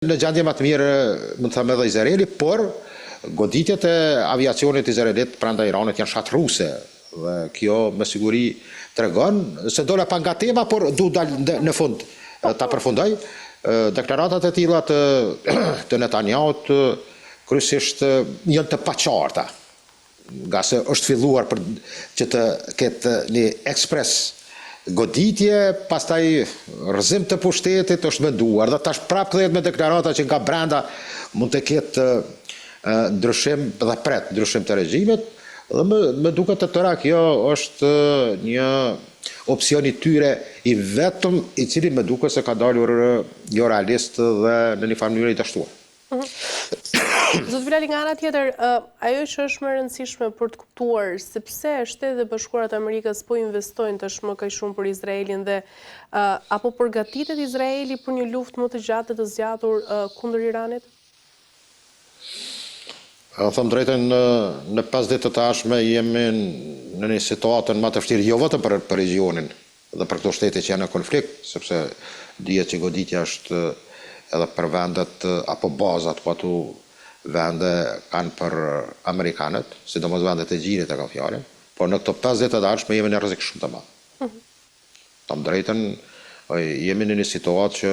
Në gjendje më të mirë, më të thëmë edhe Izraeli, por goditjet e aviacionit izraelit brenda Iranit janë shatruese. Dhe kjo me siguri tregon se dola pa nga tema, por du dalë në fund ta përfundoj. Deklaratat e tilla të Netanyaut kryesisht janë të paqarta, nga se është filluar për që të ketë një ekspres goditje, pastaj rrëzim të pushtetit është menduar, dhe tash prapë kthehet me deklarata që nga brenda mund të ketë ndryshim dhe pret ndryshim të regjimit, dhe më duket të tëra kjo është një opsion i tyre i vetëm, i cili më duket se ka dalur jo realist dhe në një farë mënyrë i dashtuar. Zot Bilali, nga ana tjetër, ajo që është më rëndësishme për të kuptuar sepse Shtetet e Bashkuara të Amerikës po investojnë tashmë kaq shumë për Izraelin dhe apo përgatitet Izraeli për një luftë më të gjatë të zgjatur kundër Iranit? Them drejtën, në 5 ditë të tashme jemi në një situatën më të vështirë, jo vetëm për regionin dhe për këto shtete që janë në konflikt, sepse dihet që goditja është edhe për vendet apo bazat, po ato vende kanë për amerikanët, sidomos vendet e gjirit e kanë fjalën, por në këto 5 ditë të ardhshme jemi në rrezik shumë të madh. Them drejtën, jemi në një situatë që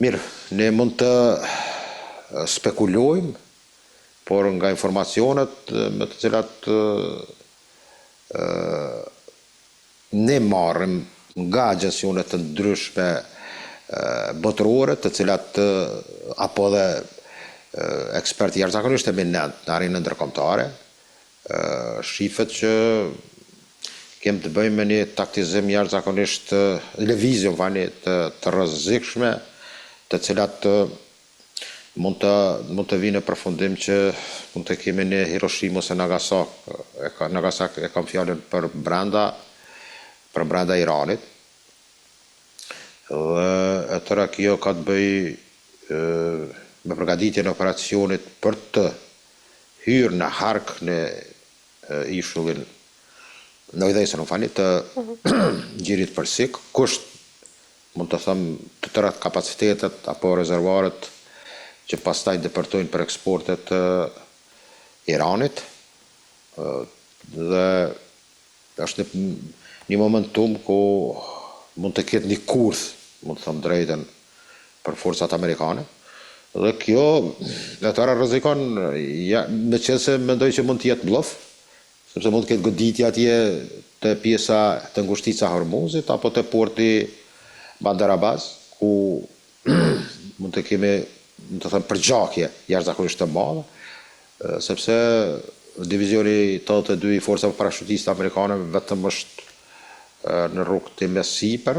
mirë, ne mund të spekulojmë, por nga informacionet me të cilat ne marrim nga agjensionet të ndryshme botërore, të cilat apo dhe ekspertë jashtëzakonisht eminent në arenën ndërkombëtare, shifet që kem të bëjmë me një taktizim jashtëzakonisht lëvizje të rrezikshme, të cilat mund të vinë në përfundim që mund të kemi një Hiroshima ose Nagasaki. Nagasaki e kam fjalën për brenda Iranit. Dhe e tëra kjo ka të bëj me përgatitjen e operacionit për të hyrë në hark në ishullin në idhejse në fani të gjirit përsik, kusht mund të thëmë të tërat kapacitetet apo rezervuaret që pastaj depërtojnë për eksportet Iranit, dhe është një momentum ku mund të ketë një kurth, mund të thëmë drejten, për forcat amerikane, dhe kjo dhe tëra rrezikon, me qenë se mendoj që mund të jetë bluff, sepse mund të ketë goditje atje të pjesa të ngushtica Hormuzit, apo të porti Bandar Abbas, ku mund të kemi, të thëmë, përgjakje jashtëzakonisht të madhe, sepse divizioni 82 i forcave parashutiste amerikane vetëm është në rrugë të mesipër,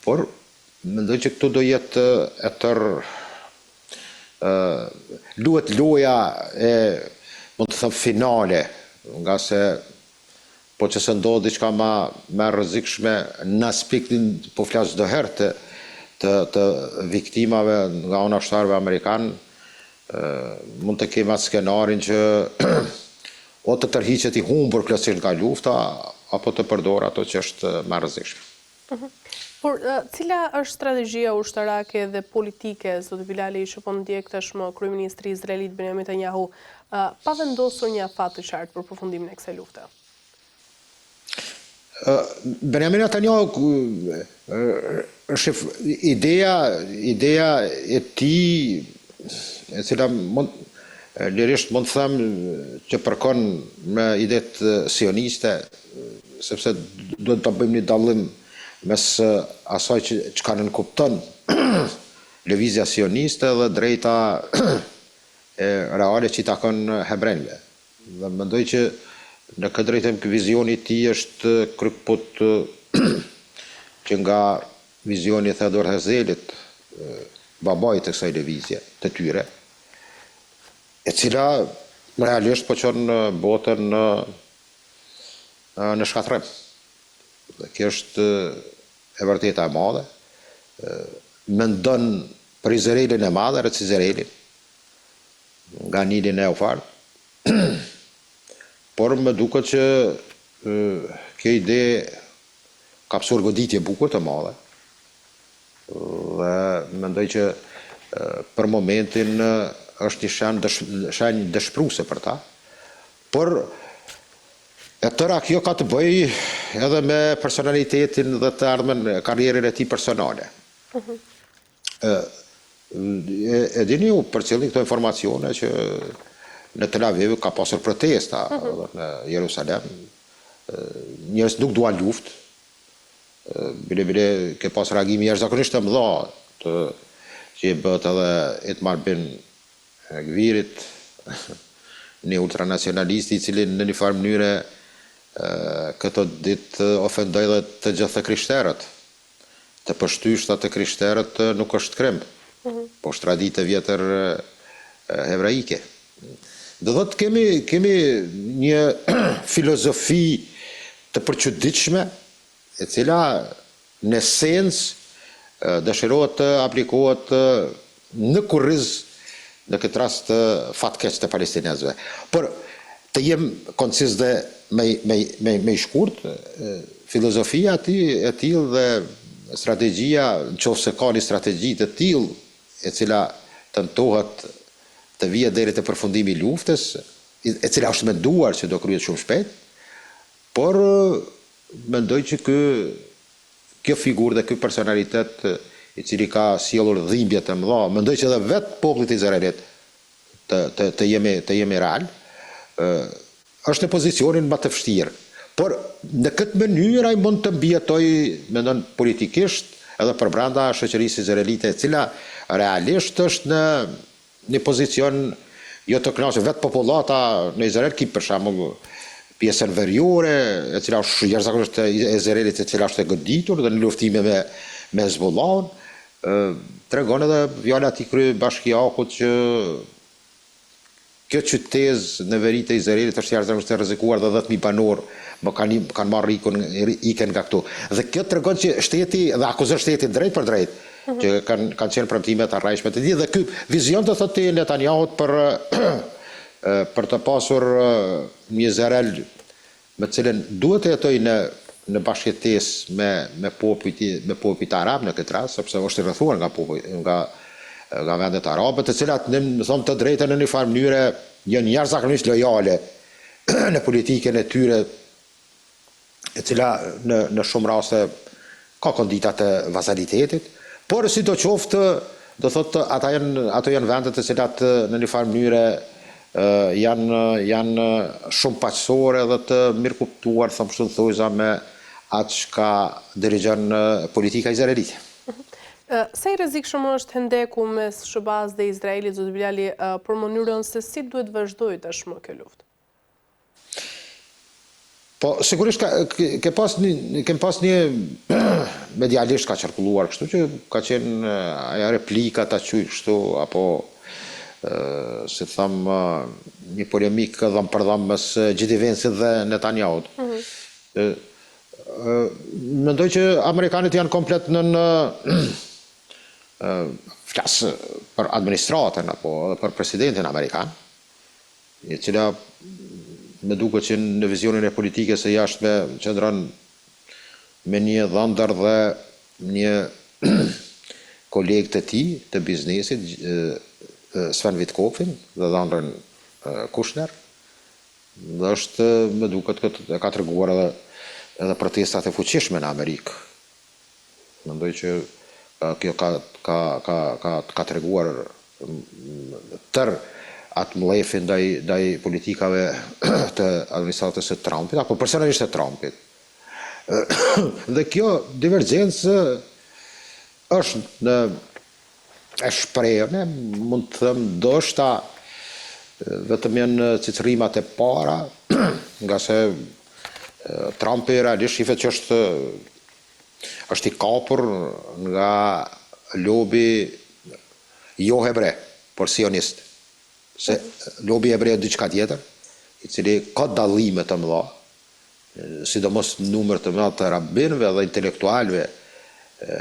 por mendoj që këtu do jetë e tërë duhet loja e, mund të thëmë, finale, nga se po që se ndodhë diçka më rrezikshme në aspektin, po flasë çdo herë të viktimave nga ana ushtarëve amerikanë, mund të kemi atë skenarin që o të tërhiqet i humbur plotësisht nga lufta, apo të përdor ato që është më rrezikshme. Por cila është strategjia ushtarake dhe politike, zot Bilali, që po ndjek tashmë kryeministri i Izraelit Benjamin Netanyahu, pa vendosur një afat të qartë për përfundimin e kësaj lufte? Benjamin Netanyahu është ideja e tij, e cila lirisht mund të them që përkon me idetë sioniste, sepse duhet të bëjmë një dallim mes asaj që ka nënkupton lëvizja sioniste dhe drejta reale që i takon hebrejve. Dhe mendoj që në këtë drejtim ky vizioni i tij është kryqëput që nga vizioni i Theodor Herzelit, babait të kësaj lëvizje të tyre, e cila realisht po çon botën në shkatërrim. Dhe kjo është e vërteta e madhe, mendon për Izraelin e madhe, rreth Izraelit, nga Nili në Eufrat, por më duket që kjo ide ka pasur goditje bukur të madhe, dhe mendoj që për momentin është një shenjë dëshpëruese për ta, por e tëra kjo ka të bëj edhe me personalitetin dhe të ardhmen karrierën e tij personale. E dini ju për cilin këto informacione që në Tel Aviv ka pasur protesta në Jerusalem, njerëz nuk duan luftë, bile ke pas reagimi jashtëzakonisht të mëdha që i bët edhe Itamar bin Gvirit, një ultranacionalisti i cili në një farë mënyre këto ditë ofendoi dhe të gjithë krishterët. Të pështyshta të krishterët nuk është krim, po është traditë vjetër hebraike. Do thotë kemi një filozofi të përçuditshme e cila në esencë dëshirohet të aplikohet në kurriz në këtë rast fatkeq të palestinezëve. Por të jem koncis dhe me shkurt, filozofia e tillë dhe strategjia, nëse ka një strategji të tillë e cila tentohet të vijë deri te përfundimi i luftës, e cila është menduar që do kryhet shumë shpejt, por mendoj që kjo figurë dhe ky personalitet i cili ka sjellur dhimbje të mëdha, mendoj që edhe vetë popullit izraelit të jemi real, është në pozicionin më të vështirë. Por në këtë mënyrë ai mund të mbijetoj, mendon politikisht, edhe për brenda shoqërisë izraelite, e cila realisht është në një pozicion jo të kënaqur. Vetë popullata në Izrael ki për shembull pjesën veriore, e cila është jashtëzakonisht e Izraelit, e cila është e goditur dhe në luftime me Hezbollahun, tregon edhe fjala e kryebashkiakut që kjo qytet në veri të Izraelit është jashtëzakonisht e rrezikuar dhe 10.000 banor kanë marrë ikën nga këtu. Dhe kjo tregon që shteti dhe akuzon shtetin drejt për drejt, që kanë qenë premtime të arrajshme të tij, dhe ky vizion të thotë Netanyahut për të pasur një Izrael me të cilën duhet të jetoj në bashkëjetesë me popujt arab në këtë rast, sepse është i rrethuar nga vendet arabe, të cilat në them të drejtën në një farë mënyre janë jashtëzakonisht lojale në politikën e tyre, e cila në shumë raste ka kondita të vazalitetit, por sidoqoftë do thotë ato janë vendet të cilat në një farë mënyre janë shumë paqësore dhe të mirë kuptuar, thojza me atë çka dirigjon politika izraelite. Sa i rrezikshëm është hendeku mes SBA-s dhe Izraelit, zoti Bilali, për mënyrën se si duhet vazhdojë tashmë kjo luftë? Po, sigurisht kem pas një medialisht ka qarkulluar kështu që ka qenë aja replika ta quaj kështu, apo si tham një polemik dhëm për dhëm mes Gjidi Vensit dhe Netanyahut. Mendoj që amerikanët janë komplet flas për administratën apo për presidentin amerikan, i cila me duket që në vizionin e politikës së jashtme qëndron me një dhëndër dhe një kolegë të tij të biznesit, Sven Witkofin dhe dhëndrën Kushner, dhe është me duket ka treguar edhe protestat e fuqishme në Amerikë. Mendoj që kjo ka treguar tërë atë mlefin ndaj politikave të administratës së Trumpit, apo personalisht të Trumpit. Dhe kjo divergjencë është e shprehur, mund të them ndoshta vetëm janë cicërimat e para, nga se Trumpi realisht shifet që është i kapur nga lobi jo hebre, por sionist. Se lobi hebre është diçka tjetër, i cili ka dallime të mëdha, sidomos numër të mëdha të rabinëve dhe intelektualëve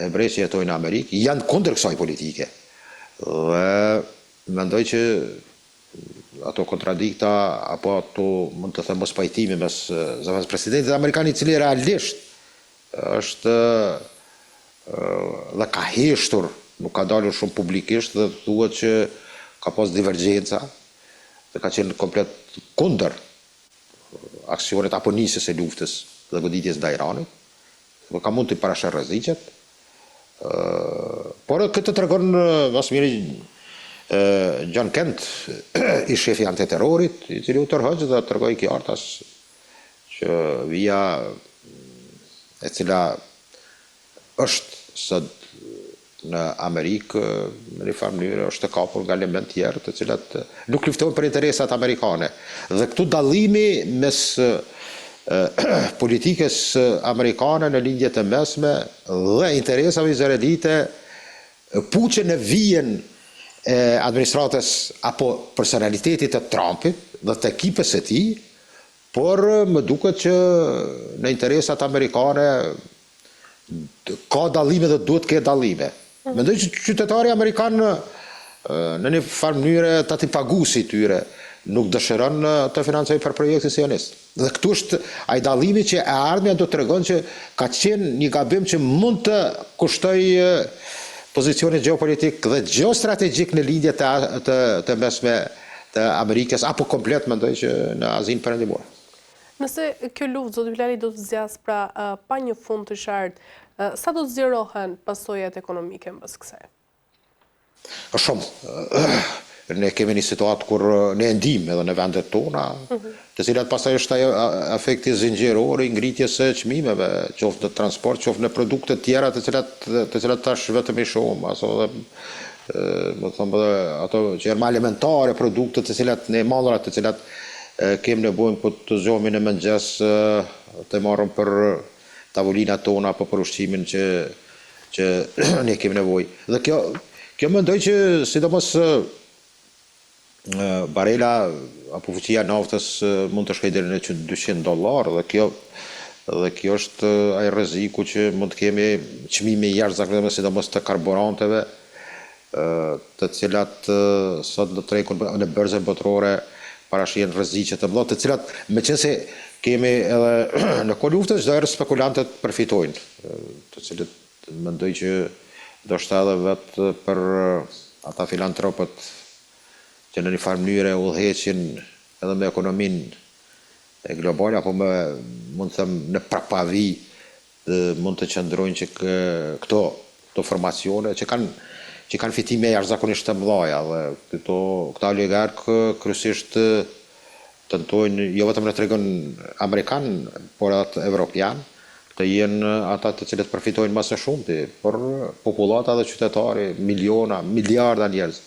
hebrej që jetojnë në Amerikë, janë kundër kësaj politike. Dhe mendoj që ato kontradikta apo ato mund të them mos pajtimi mes zëvendës presidentit amerikan, i cili realisht është dhe ka heshtur, nuk ka dalur shumë publikisht dhe thuhet që ka pas divergjenca dhe ka qenë komplet kundër aksionit apo nisjes së luftës dhe goditjes ndaj Iranit. Dhe ka mund të parashë rreziqet. Por këtë tregon mas miri John Kent, i shefi antiterrorit, i cili u tërhoq dhe tregoi qartas që vija e cila është sot në Amerikë në një farë mënyrë është të kapur nga element tjerë të cilat nuk luftojnë për interesat amerikane. Dhe këtu dallimi mes politikës amerikane në lindjet e mesme dhe interesave izraelite puqe në vijen e administratës apo personalitetit të Trumpit dhe të ekipës së tij, por më duket që në interesat amerikane ka dallime dhe duhet të ketë dallime. Mendoj që qytetari amerikan në një farë mënyrë të ati paguesi tyre nuk dëshiron të financoj për projektin sionist. Dhe këtu është ai dallimi që e ardhmja do të tregon që ka qenë një gabim që mund të kushtoj pozicionit geopolitik dhe geostrategjik në lindje të mesme të Amerikës, apo komplet mendoj që në Azinë Perëndimore. Nëse kjo luftë, zoti Bilali, do të zjas pra pa një fund të qartë, sa do të zgjerohen pasojat ekonomike mbas kësaj? Shumë. Ne kemi një situatë kur ne ndihmë edhe në vendet tona, të cilat pastaj është ajo efekti zinxhiror i ngritjes së çmimeve, qoftë në transport, qoftë në produkte të tjera të cilat tash vetëm i shohim, më thonë ato që janë elementare, produkte të cilat ne mallra të cilat kemi nevojë po të zgjohemi në mëngjes të marrim për tavolinat tona apo për ushqimin që ne kemi nevojë. Dhe kjo mendoj që sidomos barela apo fuqia naftës mund të shkojë deri në $200 dhe kjo është ai rreziku që mund të kemi çmime jashtëzakonshme sidomos të karburanteve, të cilat sot në tregun në bërzën botërore parashihen rreziqe të mëdha, të cilat meqense kemi edhe në kohë luftës çdo herë spekulantët përfitojnë, të cilët mendoj që ndoshta edhe vetë për ata filantropët që në një farë mënyre udhëheqin edhe me ekonominë globale apo mund të them në prapavi mund të qëndrojnë që këto formacione që kanë fitime jashtëzakonisht të mëdha dhe këta oligarkë kryesisht tentojnë jo vetëm në tregun amerikan, por atë evropian, të jenë ata të cilët përfitojnë më së shumti, por popullata dhe qytetari, miliona, miliarda njerëz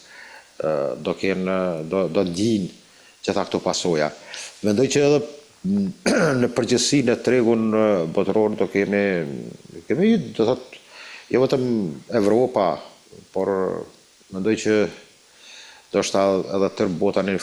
do ndjejnë gjitha këto pasoja. Mendoj që edhe në përgjithësi në tregun botëror do kemi do thotë jo vetëm Evropa, por mendoj që do shta edhe tërë bota në një